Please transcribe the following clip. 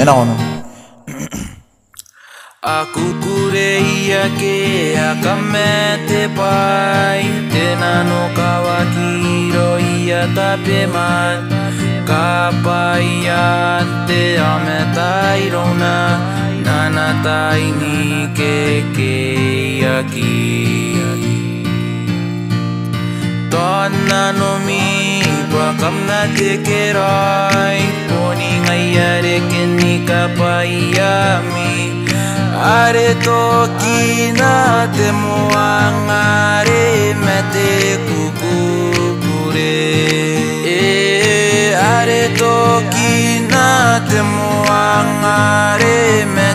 Ena ono. Aku kureia ke aka me te pai Tēnā no kawakiro ia tape mai Ka pai an te ame tairona Nana taini ke ia ki Tōna no mi Pakamna te ke rai Poni ngai are ke ni ka pai a mi Are toki na te moangare me te kukukure Are toki na te moangare me